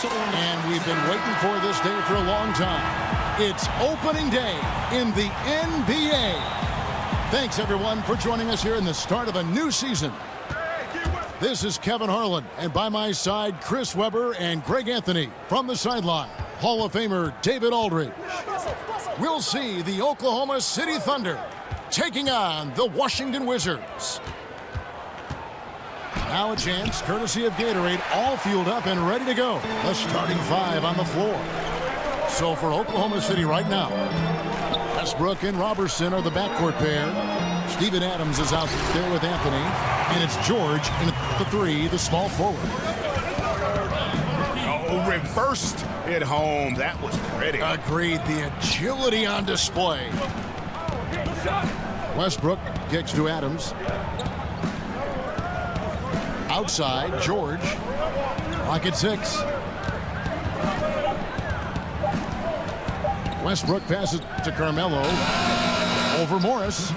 And we've been waiting for this day for a long time. It's opening day in the NBA. Thanks, everyone, for joining us here in the start of a new season. This is Kevin Harlan, and by my side, Chris Webber and Greg Anthony. From the sideline, Hall of Famer David Aldridge. We'll see the Oklahoma City Thunder taking on the Washington Wizards. Now a chance, courtesy of Gatorade, all fueled up and ready to go. The starting five on the floor. So for Oklahoma City right now, Westbrook and Robertson are the backcourt pair. Steven Adams is out there with Anthony. And it's George in the three, the small forward. Oh, reversed it home. That was pretty. Agreed. The agility on display. Westbrook kicks to Adams. Outside, George. Clock at 6. Westbrook passes to Carmelo. Over Morris.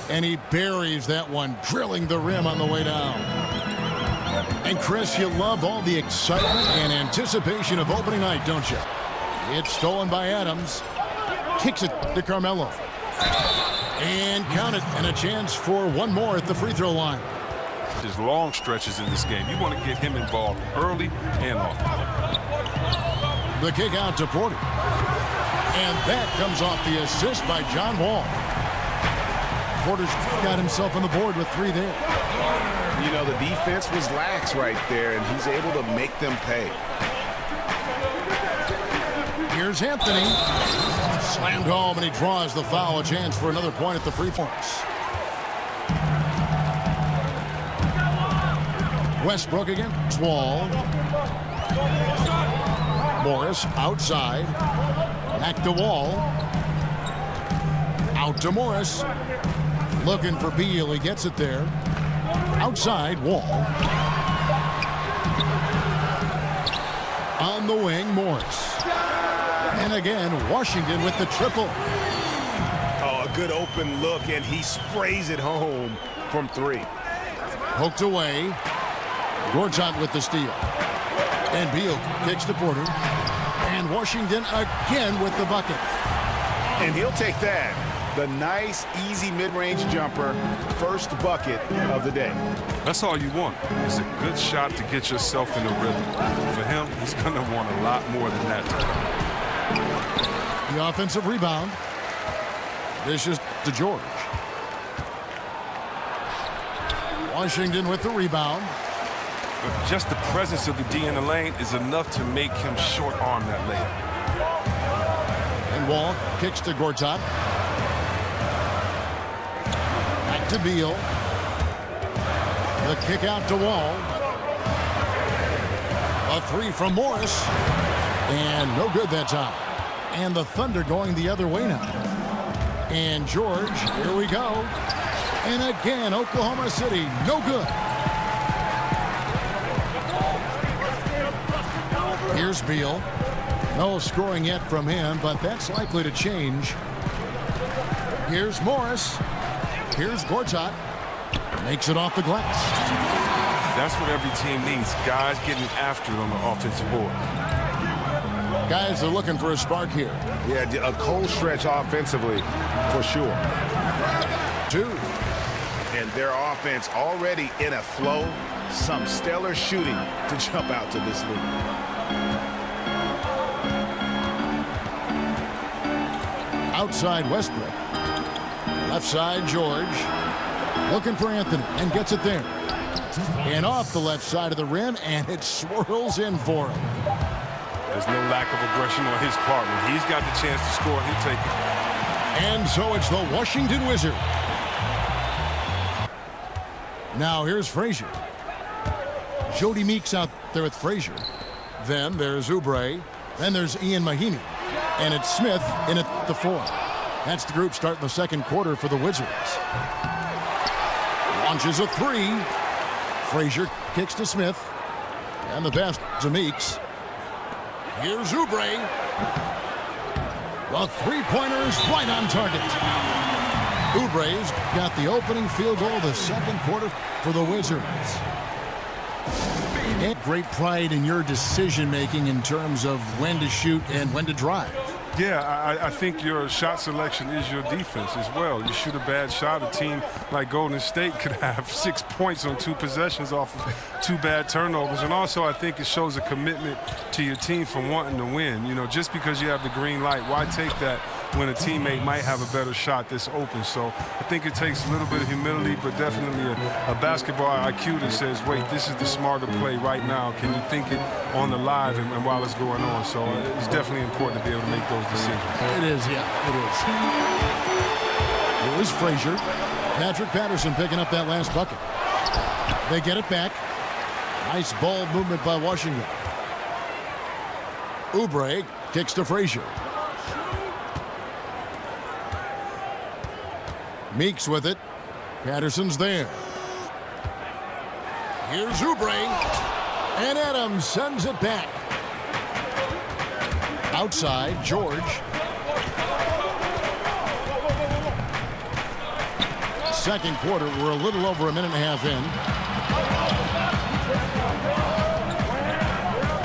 And he buries that one, drilling the rim on the way down. And Chris, you love all the excitement and anticipation of opening night, don't you? It's stolen by Adams. Kicks it to Carmelo. And count it, and a chance for one more at the free throw line. There's long stretches in this game. You want to get him involved early and often. The kick out to Porter. And that comes off the assist by John Wall. Porter's got himself on the board with 3 there. You know, the defense was lax right there, and he's able to make them pay. Here's Anthony. Slammed home, and he draws the foul. A chance for another point at the free throws. Westbrook against Wall. Morris outside. Back to Wall. Out to Morris. Looking for Beal. He gets it there. Outside, Wall. On the wing, Morris. And again, Washington with the triple. Oh, a good open look, and he sprays it home from 3. Poked away. Gortat with the steal. And Beal kicks to Porter. And Washington again with the bucket. And he'll take that. The nice, easy mid-range jumper. First bucket of the day. That's all you want. It's a good shot to get yourself in the rhythm. For him, he's going to want a lot more than that. The offensive rebound. This is to George. Washington with the rebound. But just the presence of the D in the lane is enough to make him short-arm that layup. And Wall kicks to Gortat. Back to Beal. The kick out to Wall. A 3 from Morris. And no good that time. And the Thunder going the other way now. And George, here we go. And again, Oklahoma City, no good. Here's Beal. No scoring yet from him, but that's likely to change. Here's Morris. Here's Gortat. Makes it off the glass. That's what every team needs. Guys getting after it on the offensive board. Guys are looking for a spark here. Yeah, a cold stretch offensively, for sure. 2. And their offense already in a flow. Some stellar shooting to jump out to this lead. Outside Westbrook. Left side George. Looking for Anthony and gets it there. And off the left side of the rim, and it swirls in for him. There's no lack of aggression on his part. When he's got the chance to score, he'll take it. And so it's the Washington Wizards. Now here's Frazier. Jody Meeks out there with Frazier. Then there's Oubre. Then there's Ian Mahinmi. And it's Smith in at the 4. That's the group starting the second quarter for the Wizards. Launches a 3. Frazier kicks to Smith. And the pass to Meeks. Here's Oubre. The three-pointer's right on target. Oubre's got the opening field goal of the second quarter for the Wizards. And great pride in your decision-making in terms of when to shoot and when to drive. Yeah, I think your shot selection is your defense as well. You shoot a bad shot, a team like Golden State could have 6 points on 2 possessions off of 2 bad turnovers. And also I think it shows a commitment to your team from wanting to win. You know, just because you have the green light, why take that when a teammate might have a better shot that's open? So I think it takes a little bit of humility, but definitely a basketball IQ that says, wait, this is the smarter play right now. Can you think it on the live and while it's going on? So it's definitely important to be able to make those decisions. It is, yeah, it is. It was Frazier. Patrick Patterson picking up that last bucket. They get it back. Nice ball movement by Washington. Oubre kicks to Frazier. Meeks with it. Patterson's there. Here's Oubre. And Adams sends it back. Outside, George. Second quarter, we're a little over a minute and a half in.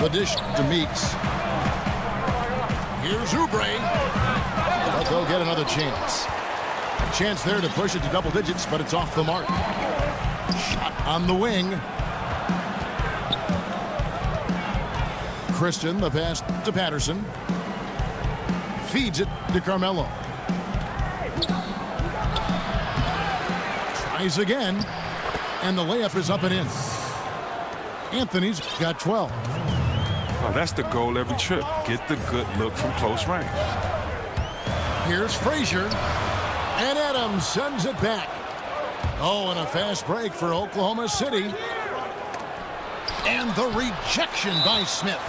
The dish to Meeks. Here's Oubre. But they'll get another chance. A chance there to push it to double digits, but it's off the mark. Shot on the wing. Christian, the pass to Patterson. Feeds it to Carmelo. Tries again. And the layup is up and in. Anthony's got 12. Oh, that's the goal every trip. Get the good look from close range. Here's Frazier. And Adams sends it back. Oh, and a fast break for Oklahoma City. And the rejection by Smith.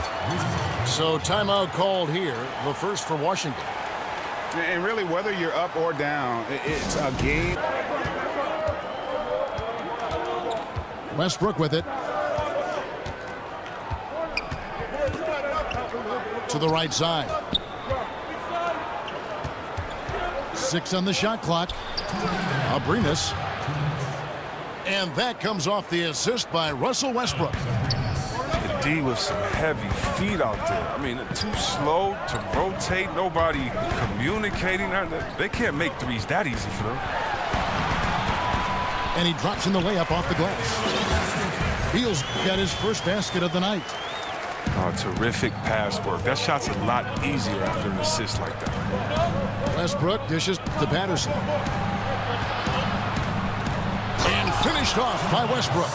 So timeout called here, the first for Washington. And really, whether you're up or down, it's a game. Westbrook with it. To the right side. 6 on the shot clock. Abrinas. And that comes off the assist by Russell Westbrook. The D with some heavy feet out there. I mean, too slow to rotate. Nobody communicating. They can't make threes that easy for them. And he drops in the layup off the glass. Beal's got his first basket of the night. Oh, terrific pass work. That shot's a lot easier after an assist like that. Westbrook dishes to Patterson. And finished off by Westbrook.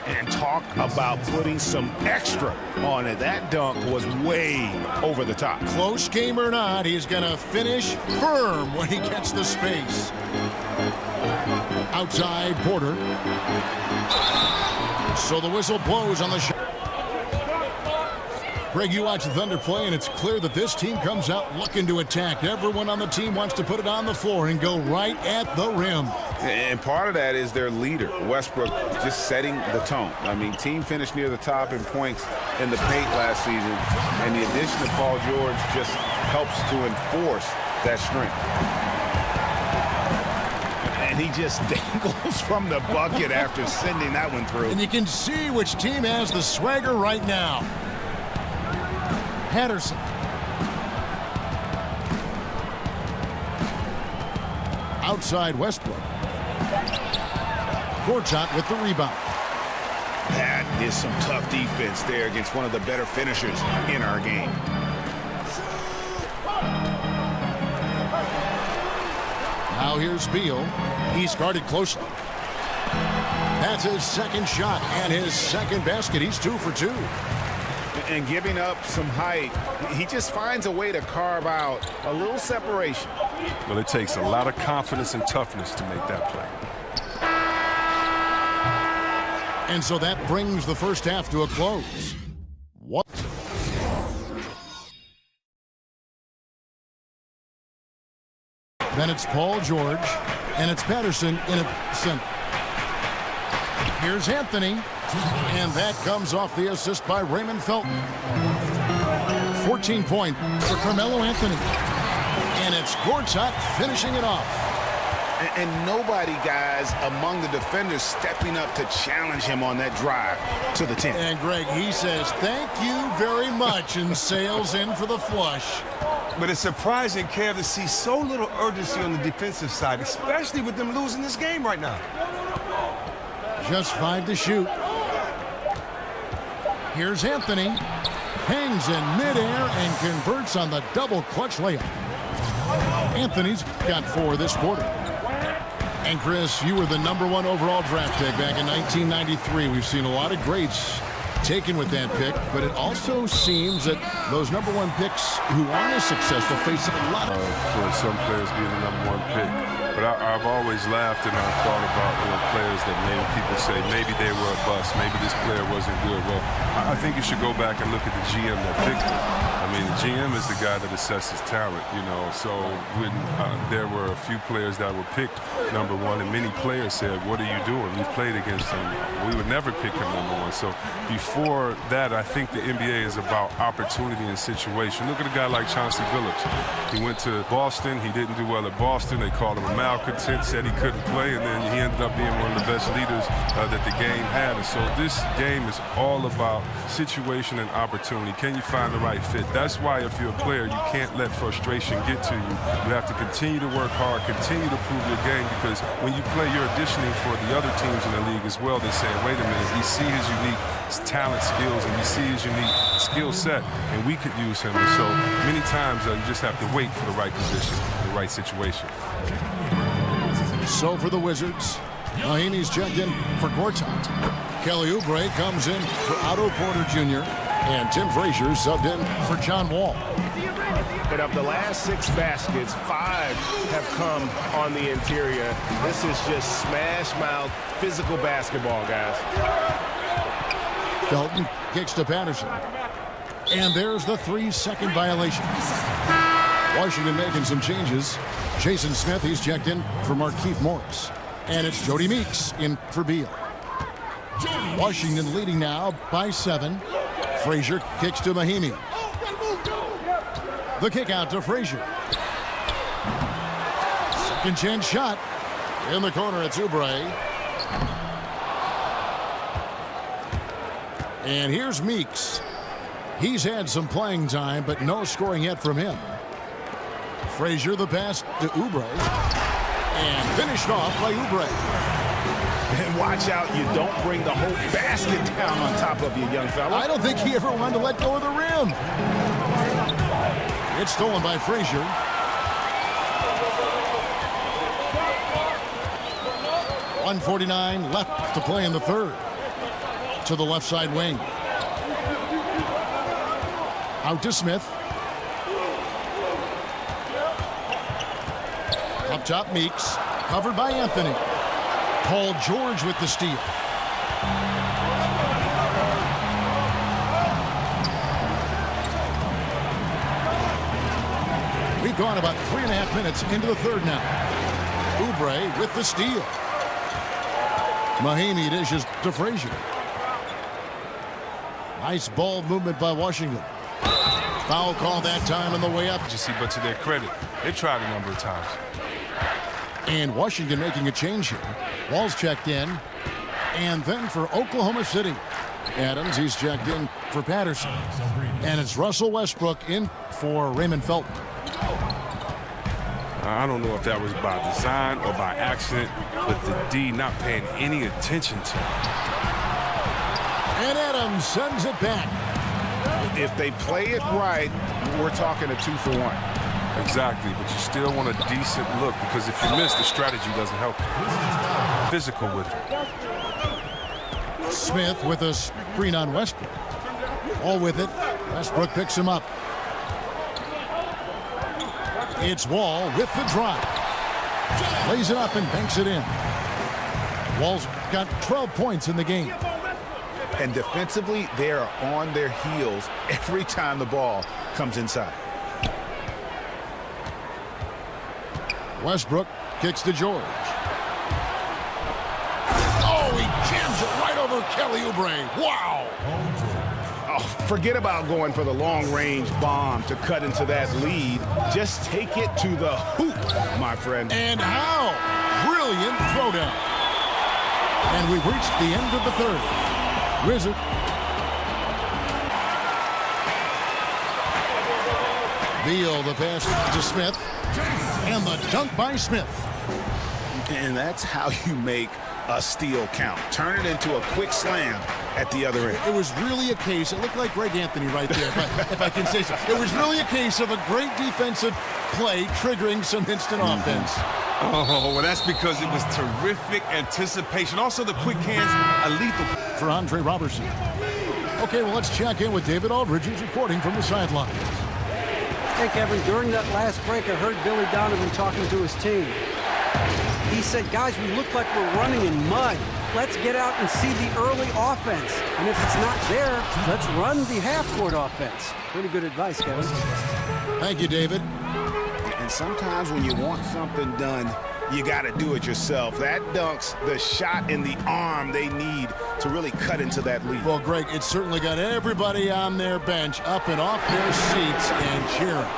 And talk about putting some extra on it. That dunk was way over the top. Close game or not, he's going to finish firm when he gets the space. Outside, Porter. So the whistle blows on the shot. Greg, you watch the Thunder play, and it's clear that this team comes out looking to attack. Everyone on the team wants to put it on the floor and go right at the rim. And part of that is their leader, Westbrook, just setting the tone. I mean, team finished near the top in points in the paint last season, and the addition of Paul George just helps to enforce that strength. And he just dangles from the bucket after sending that one through. And you can see which team has the swagger right now. Patterson. Outside Westbrook. Gortat with the rebound. That is some tough defense there against one of the better finishers in our game. Now here's Beal. He's guarded closely. That's his second shot and his second basket. He's 2 for 2. And giving up some height, he just finds a way to carve out a little separation. Well, it takes a lot of confidence and toughness to make that play. And so that brings the first half to a close. What? Then it's Paul George, and it's Patterson in a center. Here's Anthony, and that comes off the assist by Raymond Felton. 14 points for Carmelo Anthony. And it's Gortat finishing it off. And nobody, guys, among the defenders stepping up to challenge him on that drive to the 10. And, Greg, he says, thank you very much, and sails in for the flush. But it's surprising, Kev, to see so little urgency on the defensive side, especially with them losing this game right now. Just 5 to shoot. Here's Anthony. Hangs in midair and converts on the double clutch layup. Anthony's got 4 this quarter. And, Chris, you were the #1 overall draft pick back in 1993. We've seen a lot of greats taken with that pick, but it also seems that those #1 picks who aren't as successful face a lot for some players being the #1 pick. But I've always laughed and I've thought about players that maybe people say maybe they were a bust, maybe this player wasn't good. Well, I think you should go back and look at the GM that picked him. I mean, the GM is the guy that assesses talent, you know. So when there were a few players that were picked #1, and many players said, what are you doing? We've played against him. We would never pick him #1. So before that, I think the NBA is about opportunity and situation. Look at a guy like Chauncey Billups. He went to Boston. He didn't do well at Boston. They called him a malcontent, said he couldn't play, and then he ended up being one of the best leaders that the game had. And so this game is all about situation and opportunity. Can you find the right fit? That's why if you're a player, you can't let frustration get to you. You have to continue to work hard, continue to prove your game, because when you play, you're auditioning for the other teams in the league as well. They're saying, wait a minute, we see his unique talent, skills, and we see his unique skill set, and we could use him. And so many times you just have to wait for the right position, the right situation. So for the Wizards, Mahinmi's checked in for Gortat. Kelly Oubre comes in for Otto Porter Jr. And Tim Frazier subbed in for John Wall. And of the last 6 baskets, 5 have come on the interior. This is just smash-mouth, physical basketball, guys. Felton kicks to Patterson. And there's the 3-second violation. Washington making some changes. Jason Smith, he's checked in for Markieff Morris. And it's Jody Meeks in for Beal. Washington leading now by 7. Frazier kicks to Mahinmi. The kick out to Frazier. Second chance shot. In the corner, it's Oubre. And here's Meeks. He's had some playing time, but no scoring yet from him. Frazier, the pass to Oubre. And finished off by Oubre. And watch out, you don't bring the whole basket down on top of you, young fella. I don't think he ever wanted to let go of the rim. It's stolen by Frazier. .149 left to play in the third. To the left side wing. Out to Smith. Up top, Meeks. Covered by Anthony. Paul George with the steal. We've gone about 3.5 minutes into the third now. Oubre with the steal. Mahinmi dishes to Frazier. Nice ball movement by Washington. Foul call that time on the way up. You see, but to their credit, they tried a number of times. And Washington making a change here. Wall's checked in. And then for Oklahoma City, Adams, he's checked in for Patterson. And it's Russell Westbrook in for Raymond Felton. I don't know if that was by design or by accident, but the D not paying any attention to him. And Adams sends it back. If they play it right, we're talking a 2-for-1. Exactly, but you still want a decent look, because if you miss, the strategy doesn't help you. Physical with it. Smith with a screen on Westbrook. All with it. Westbrook picks him up. It's Wall with the drive. Lays it up and banks it in. Wall's got 12 points in the game. And defensively, they are on their heels every time the ball comes inside. Westbrook kicks to George. Oh, he jams it right over Kelly Oubre. Wow. Oh, forget about going for the long-range bomb to cut into that lead. Just take it to the hoop, my friend. And how? brilliant throwdown. And we've reached the end of the third. Wizard. Beal, the pass to Smith. And the dunk by Smith. And that's how you make a steal count. Turn it into a quick slam at the other end. It was really a case, it looked like Greg Anthony right there, if I can say so. It was really a case of a great defensive play triggering some instant offense. Oh, well, that's because it was terrific anticipation. Also, the quick hands, a lethal. For Andre Robertson. Okay, well, let's check in with David Aldridge, who's reporting from the sideline. Hey, Kevin, during that last break, I heard Billy Donovan talking to his team. He said, guys, we look like we're running in mud. Let's get out and see the early offense. And if it's not there, let's run the half-court offense. Pretty good advice, Kevin. Thank you, David. And sometimes when you want something done, you got to do it yourself. That dunk's the shot in the arm they need to really cut into that lead. Well, Greg, it certainly got everybody on their bench up and off their seats and cheering.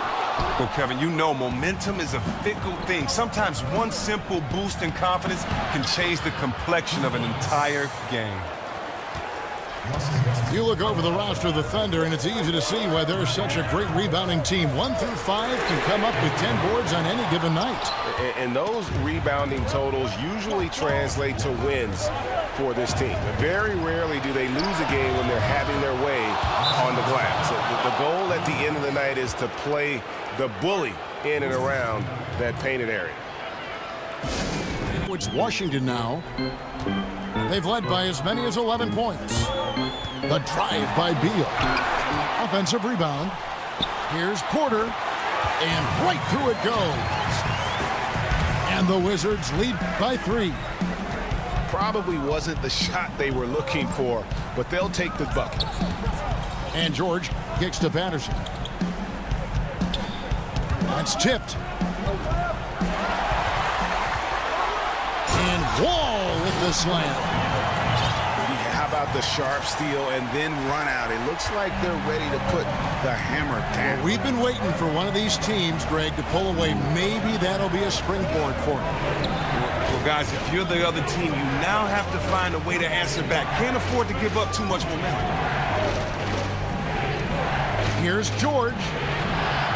Well, Kevin, you know momentum is a fickle thing. Sometimes one simple boost in confidence can change the complexion of an entire game. You look over the roster of the Thunder, and it's easy to see why they're such a great rebounding team. 1 through 5 can come up with 10 boards on any given night. And those rebounding totals usually translate to wins for this team. Very rarely do they lose a game when they're having their way on the glass. The goal at the end of the night is to play the bully in and around that painted area. It's Washington now. They've led by as many as 11 points. The drive by Beal. Offensive rebound. Here's Porter. And right through it goes. And the Wizards lead by 3. Probably wasn't the shot they were looking for, but they'll take the bucket. And George kicks to Patterson. That's tipped. And Wall with the slam. Yeah, how about the sharp steal and then run out? It looks like they're ready to put the hammer down. Well, we've been waiting for one of these teams, Greg, to pull away. Maybe that'll be a springboard for them. Well, guys, if you're the other team, you now have to find a way to answer back. Can't afford to give up too much momentum. Here's George.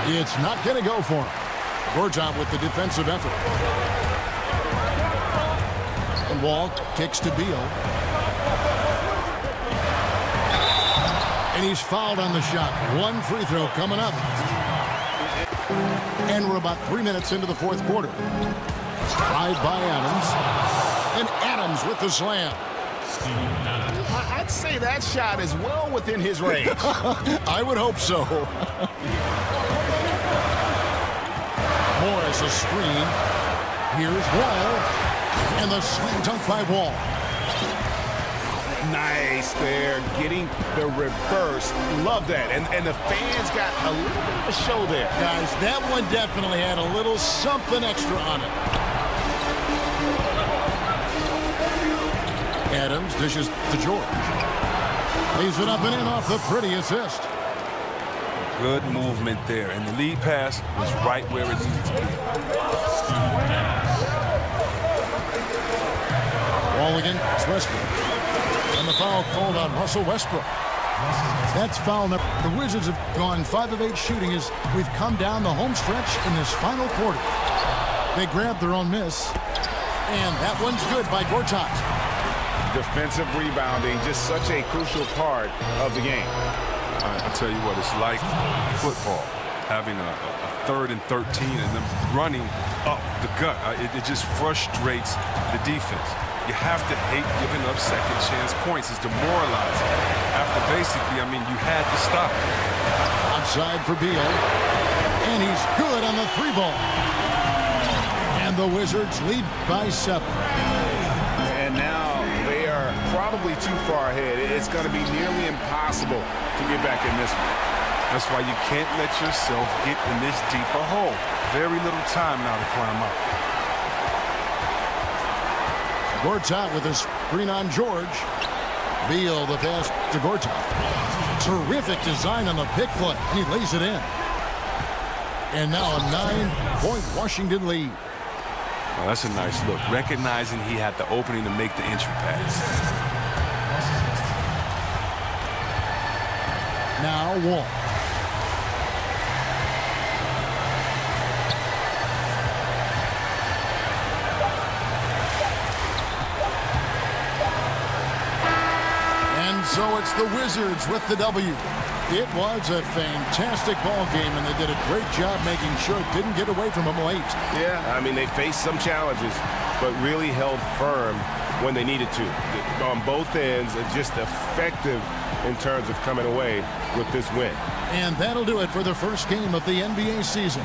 It's not going to go for him. Gortat with the defensive effort. And Wall kicks to Beal. And he's fouled on the shot. 1 free throw coming up. And we're about 3 minutes into the fourth quarter. Drive by Adams. And Adams with the slam. I'd say that shot is well within his range. I would hope so. Morris a screen. Here's Wall. And the slam dunk by Wall. Nice there, getting the reverse. Love that. And the fans got a little bit of a show there. Guys, that one definitely had a little something extra on it. Adams dishes to George. Leaves it up and in off the pretty assist. Good movement there, and the lead pass was right where it needed to be. Wall against Westbrook. And the foul called on Russell Westbrook. That's foul number. The Wizards have gone 5 of 8 shooting as we've come down the home stretch in this final quarter. They grabbed their own miss. And that one's good by Gortat. Defensive rebounding, just such a crucial part of the game. I tell you what, it's like football, having a 3rd and 13 and then running up the gut. It just frustrates the defense. You have to hate giving up second chance points. It's demoralizing. After basically, I mean, you had to stop. Outside for Beal. And he's good on the 3-ball. And the Wizards lead by 7. And now they are probably too far ahead. It's going to be nearly impossible to get back in this one. That's why you can't let yourself get in this deeper hole. Very little time now to climb up. Gortat with a screen on George. Beal the pass to Gortat. Terrific design on the pick play, and he lays it in. And now a 9-point Washington lead. Oh, that's a nice look. Recognizing he had the opening to make the entry pass. Now Wall. And so it's the Wizards with the W. It was a fantastic ball game, and they did a great job making sure it didn't get away from them late. Yeah, I mean, they faced some challenges, but really held firm when they needed to. On both ends, just effective in terms of coming away with this win. And that'll do it for the first game of the NBA season.